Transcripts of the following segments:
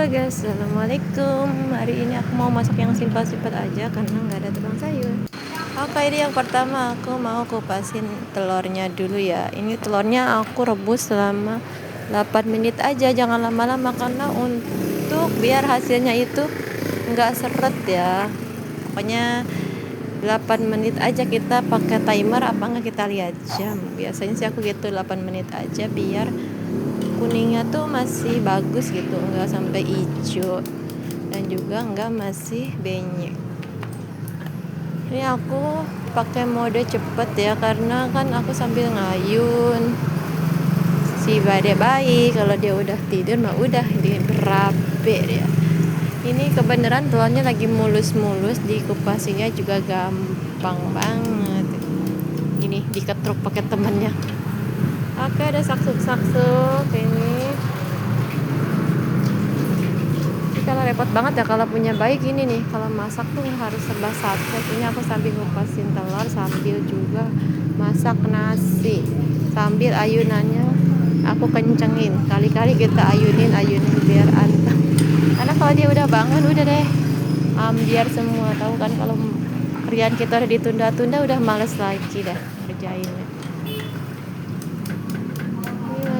Halo guys, assalamualaikum. Hari ini aku mau masak yang simpel-simpel aja karena nggak ada tukang sayur. Oke, ini yang pertama aku mau kupasin telurnya dulu ya. Ini telurnya aku rebus selama 8 menit aja, jangan lama-lama karena untuk biar hasilnya itu nggak seret ya. Pokoknya 8 menit aja, kita pakai timer apa nggak kita lihat jam. Biasanya sih aku gitu 8 menit aja biar kuningnya tuh masih bagus gitu, enggak sampai hijau dan juga enggak masih benyek. Ini aku pakai mode cepet ya karena kan aku sambil ngayun si badai bayi. Kalau dia udah tidur mah udah berabe dia. Ini kebenaran telurnya lagi mulus-mulus, dikupasinya juga gampang banget. Ini diketruk pakai temannya. Oke, ada saksuk-saksuk ini. Kalau repot banget ya kalau punya bayi gini nih, kalau masak tuh harus serba satu. Ini aku sambil ngupasin telur sambil juga masak nasi, sambil ayunannya aku kencengin. Kali-kali kita ayunin biar anteng. Karena kalau dia udah bangun udah deh, biar semua tahu kan kalau kerjaan kita udah ditunda-tunda, udah males lagi dah kerjainnya.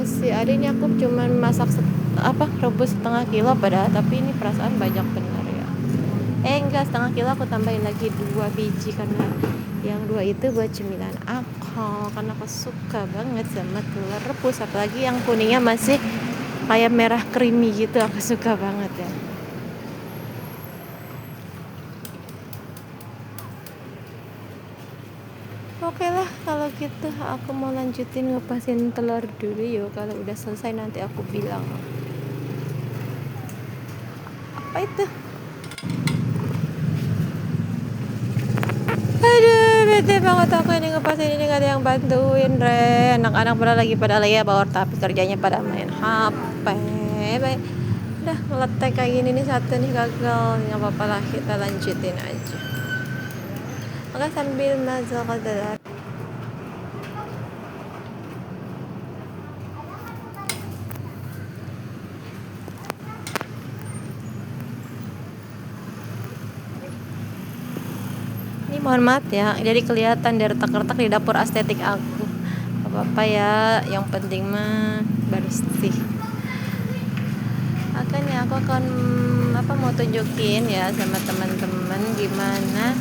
Masih ada, ini aku cuman masak rebus setengah kilo padahal, tapi ini perasaan banyak bener ya. Enggak, setengah kilo aku tambahin lagi 2 biji karena yang 2 itu buat cemilan aku, karena aku suka banget sama telur rebus, apalagi yang kuningnya masih kayak merah creamy gitu, aku suka banget ya. Oke lah, kalau gitu aku mau lanjutin ngupasin telur dulu yuk. Kalau udah selesai nanti aku bilang. Apa itu? Aduh, bete banget aku ini ngupasin, ini gak ada yang bantuin re. Anak-anak pada lagi bawor, tapi kerjanya pada main HP. Baik. Udah ngeletek kayak gini nih, satu nih gagal. Nggak apa-apa lah, kita lanjutin aja. Oke, sambil masak telur. Ini mohon maaf ya, jadi kelihatan dari retak-retak di dapur estetik aku. Apa-apa ya, yang penting mah bersih. Makanya aku akan mau tunjukin ya sama teman-teman gimana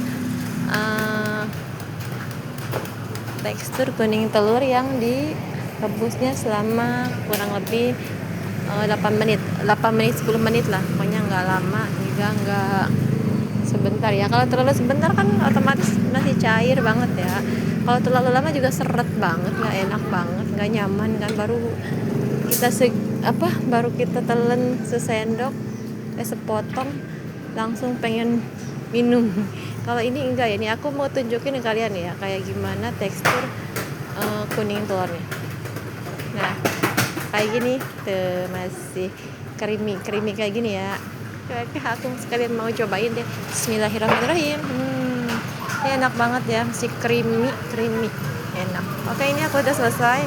tekstur kuning telur yang direbusnya selama kurang lebih 8 menit 10 menit lah, pokoknya nggak lama juga nggak sebentar ya. Kalau terlalu sebentar kan otomatis masih cair banget ya. Kalau terlalu lama juga seret banget, nggak enak banget, nggak nyaman kan. Baru kita telan sesendok sepotong langsung pengen minum. Kalau ini enggak ya, ini aku mau tunjukin ke kalian ya kayak gimana tekstur kuning telurnya. Nah, kayak gini tuh, masih creamy kayak gini ya. Aku sekalian mau cobain deh. Bismillahirrahmanirrahim. Ini enak banget ya, masih creamy enak. Oke, ini aku udah selesai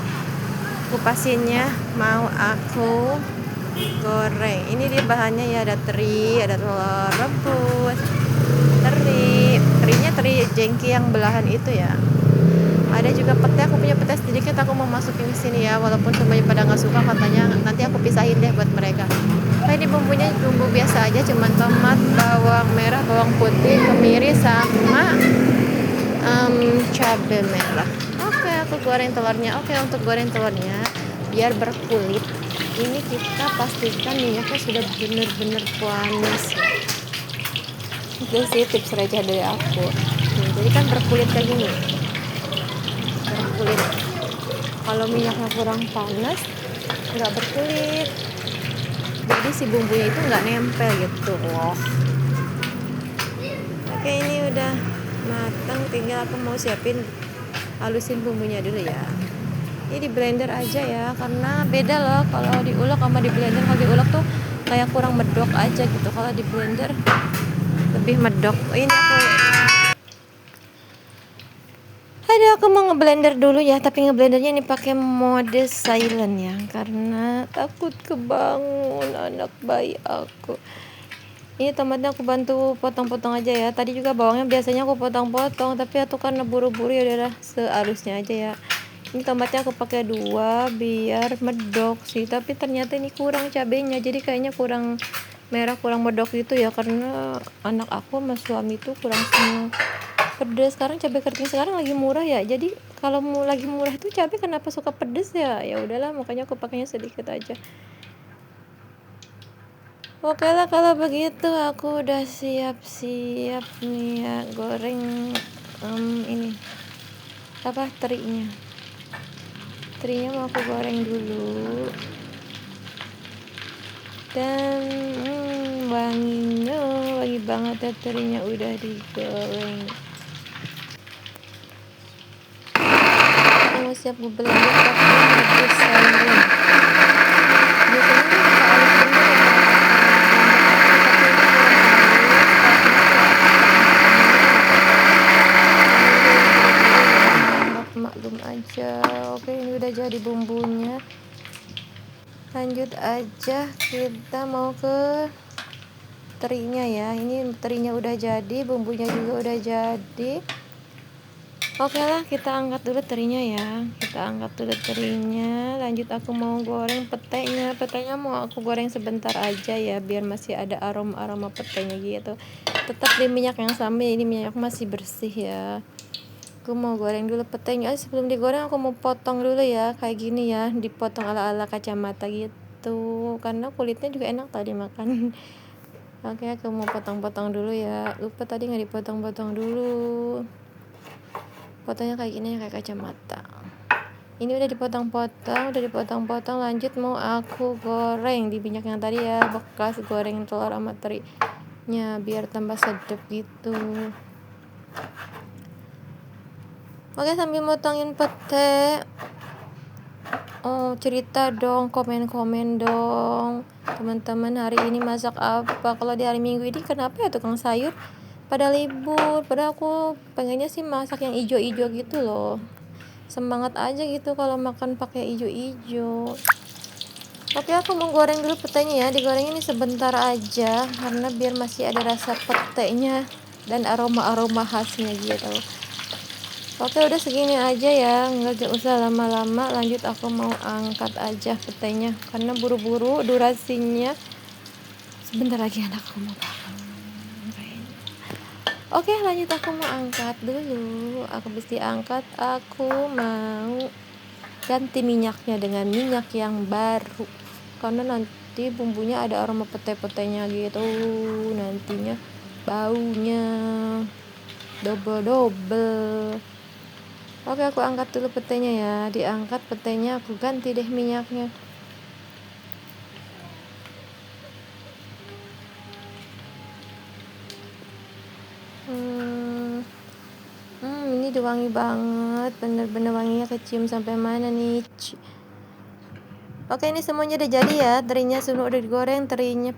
kupasinnya, mau aku goreng. Ini dia bahannya ya, ada teri, ada telur rebus, terinya teri jengki yang belahan itu ya. Ada juga pete, aku punya pete sedikit, aku mau masukin ke sini ya, walaupun semuanya pada nggak suka katanya, nanti aku pisahin deh buat mereka. Ini bumbunya bumbu biasa aja, cuman tomat, bawang merah, bawang putih, kemiri sama cabai merah. Oke, aku goreng telurnya. Oke, untuk goreng telurnya biar berkulit, ini kita pastikan minyaknya sudah benar-benar panas. Itu sih tips receh dari aku. Jadi kan berkulit kayak gini. Berkulit. Kalau minyaknya kurang panas, nggak berkulit. Jadi si bumbunya itu nggak nempel gitu loh. Oke, ini udah matang, tinggal aku mau halusin bumbunya dulu ya. Ini di blender aja ya, karena beda loh kalau diulek sama di blender. Kalau diulek tuh kayak kurang medok aja gitu, kalau di blender lebih medok. Ini aku aku mau ngeblender dulu ya, tapi ngeblendernya ini pakai mode silent ya, karena takut kebangun anak bayi aku. Ini tomatnya aku bantu potong-potong aja ya. Tadi juga bawangnya biasanya aku potong-potong, tapi aku karena buru-buru ya udah seharusnya aja ya. Ini tomatnya aku pakai 2 biar medok sih, tapi ternyata ini kurang cabenya, jadi kayaknya kurang merah, kurang medok gitu ya, karena anak aku sama suami tuh kurang seneng pedes. Sekarang cabai keriting sekarang lagi murah ya, jadi kalau mau lagi murah itu cabai kenapa suka pedes ya, ya udahlah makanya aku pakainya sedikit aja. Oke lah kalau begitu aku udah siap-siap nih ya goreng ini apa terinya mau aku goreng dulu. Dan wangi banget ya, terinya udah digoreng. Aku mau siap gue blender pakai mode silent. Biasanya ini pakai alat blender ya, maklum aja. Oke, ini udah jadi bumbunya. Lanjut aja, kita mau ke terinya ya. Ini terinya udah jadi, bumbunya juga udah jadi. Oke lah, kita angkat dulu terinya ya. Kita angkat dulu terinya. Lanjut aku mau goreng petenya. Petenya mau aku goreng sebentar aja ya, biar masih ada aroma petenya gitu. Tetap di minyak yang sama ya, ini minyak masih bersih ya. Aku mau goreng dulu petenya. Sebelum digoreng aku mau potong dulu ya, kayak gini ya, dipotong ala-ala kacamata gitu. Karena kulitnya juga enak tadi makan. Oke, aku mau potong-potong dulu ya. Lupa tadi nggak dipotong-potong dulu. Potongnya kayak gini, kayak kacamata. Ini udah dipotong-potong. Lanjut mau aku goreng di minyak yang tadi ya, bekas goreng telur sama terinya biar tambah sedap gitu. Oke, sambil motongin pete, cerita dong, komen-komen dong teman-teman, hari ini masak apa. Kalau di hari Minggu ini kenapa ya tukang sayur pada libur, padahal aku pengennya sih masak yang ijo-ijo gitu loh, semangat aja gitu kalau makan pakai ijo-ijo. Oke, aku mau goreng dulu petenya ya, digoreng ini sebentar aja karena biar masih ada rasa petenya dan aroma khasnya gitu. Oke, udah segini aja ya, nggak usah lama-lama. Lanjut aku mau angkat aja petenya karena buru-buru durasinya, sebentar lagi anakku mau bangun. Oke, lanjut aku mau angkat dulu. Aku mesti angkat, aku mau ganti minyaknya dengan minyak yang baru karena nanti bumbunya ada aroma pete-petenya gitu, nantinya baunya double. Oke, aku angkat dulu petenya ya. Diangkat petenya, aku ganti deh minyaknya. Ini udah wangi banget, bener-bener wanginya kecium sampai mana nih. Oke, ini semuanya udah jadi ya. Terinya semua udah digoreng, terinya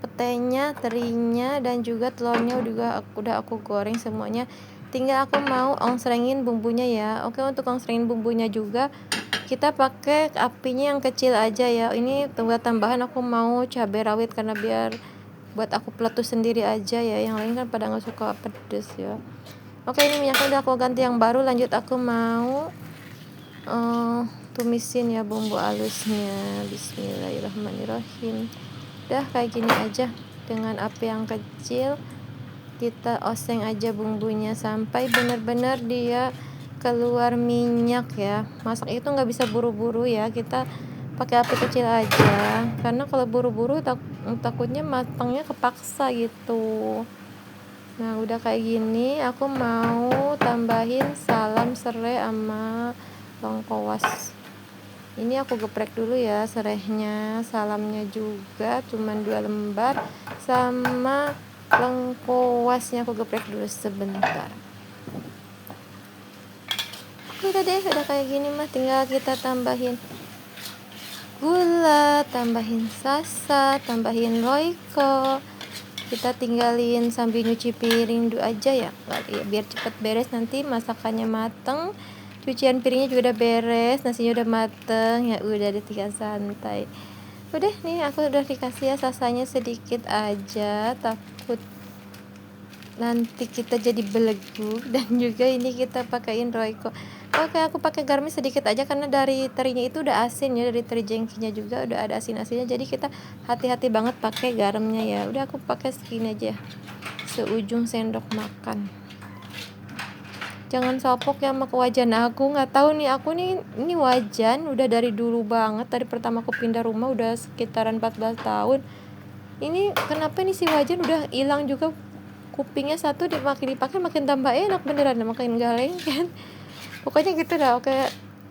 dan juga telurnya udah aku goreng semuanya. Tinggal aku mau ongsrengin bumbunya ya. Oke, untuk ongsrengin bumbunya juga kita pakai apinya yang kecil aja ya. Ini buat tambahan aku mau cabai rawit karena biar buat aku peletus sendiri aja ya. Yang lain kan pada nggak suka pedes ya. Oke, ini minyaknya udah aku ganti yang baru. Lanjut aku mau tumisin ya bumbu halusnya. Bismillahirrahmanirrahim. Udah kayak gini aja, dengan api yang kecil kita oseng aja bumbunya sampai benar-benar dia keluar minyak ya. Masak itu nggak bisa buru-buru ya, kita pakai api kecil aja karena kalau buru-buru takutnya matangnya kepaksa gitu. Nah, udah kayak gini aku mau tambahin salam serai sama lengkoas. Ini aku geprek dulu ya serainya, salamnya juga cuman 2 lembar, sama lengkoasnya aku geprek dulu sebentar. Udah deh, udah kayak gini mah tinggal kita tambahin gula, tambahin sasa, tambahin roiko. Kita tinggalin sambil nyuci piring dulu aja ya, biar cepet beres, nanti masakannya mateng Cucian piringnya juga udah beres, nasinya udah mateng, ya udah tinggal santai. Udah nih aku udah dikasih ya sasanya sedikit aja, takut nanti kita jadi beleguk. Dan juga ini kita pakaiin Royco. Oke, aku pakai garamnya sedikit aja karena dari terinya itu udah asin ya, dari teri jengkinya juga udah ada asin-asinnya, jadi kita hati-hati banget pakai garamnya ya. Udah aku pakai segini aja, seujung sendok makan. Jangan sopok ya sama wajan. Aku nggak tahu nih, aku nih ini wajan udah dari dulu banget, dari pertama aku pindah rumah udah sekitaran 14 tahun. Ini kenapa nih si wajan udah hilang juga kupingnya satu, dipakai makin tambah enak beneran, makin galeng kan. Pokoknya gitu dah. Oke,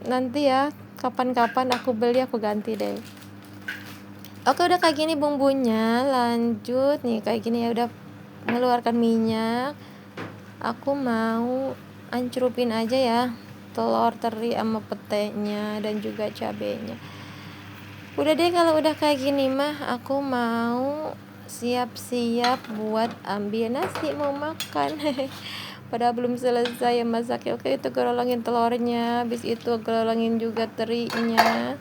nanti ya kapan-kapan aku beli aku ganti deh. Oke, udah kayak gini bumbunya. Lanjut nih kayak gini ya, udah mengeluarkan minyak. Aku mau ancurupin aja ya telur teri sama petenya dan juga cabenya. Udah deh, kalau udah kayak gini mah aku mau siap-siap buat ambil nasi mau makan. Padahal belum selesai ya masaknya. Oke, itu gerolongin telurnya, habis itu gerolongin juga terinya.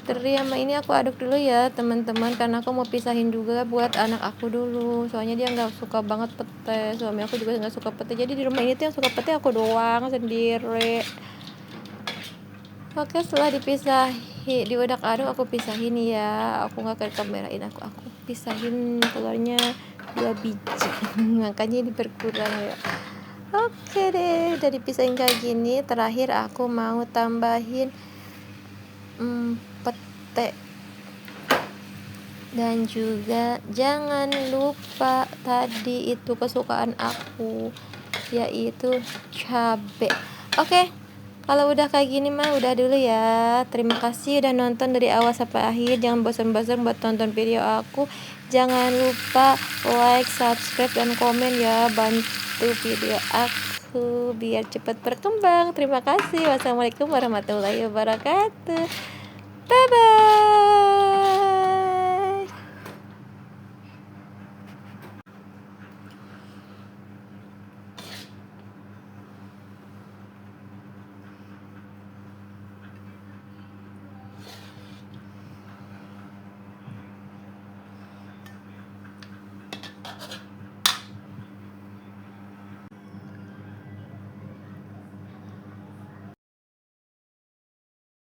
Teri sama ini aku aduk dulu ya teman-teman, karena aku mau pisahin juga buat anak aku dulu, soalnya dia nggak suka banget pete, suami aku juga nggak suka pete, jadi di rumah ini tuh yang suka pete aku doang sendiri. Oke, setelah dipisahin, diudak-aduk aku pisahin ya, aku nggak ke kamerain, aku pisahin telurnya 2 biji. Makanya ini berkurang ya. Oke deh, udah dipisahin kayak gini. Terakhir aku mau tambahin pete, dan juga jangan lupa tadi itu kesukaan aku, yaitu cabe. Oke, kalau udah kayak gini mah udah dulu ya. Terima kasih udah nonton dari awal sampai akhir. Jangan bosan-bosan buat tonton video aku. Jangan lupa like, subscribe, dan komen ya. Bantu video aku biar cepat berkembang. Terima kasih. Wassalamualaikum warahmatullahi wabarakatuh. Bye bye.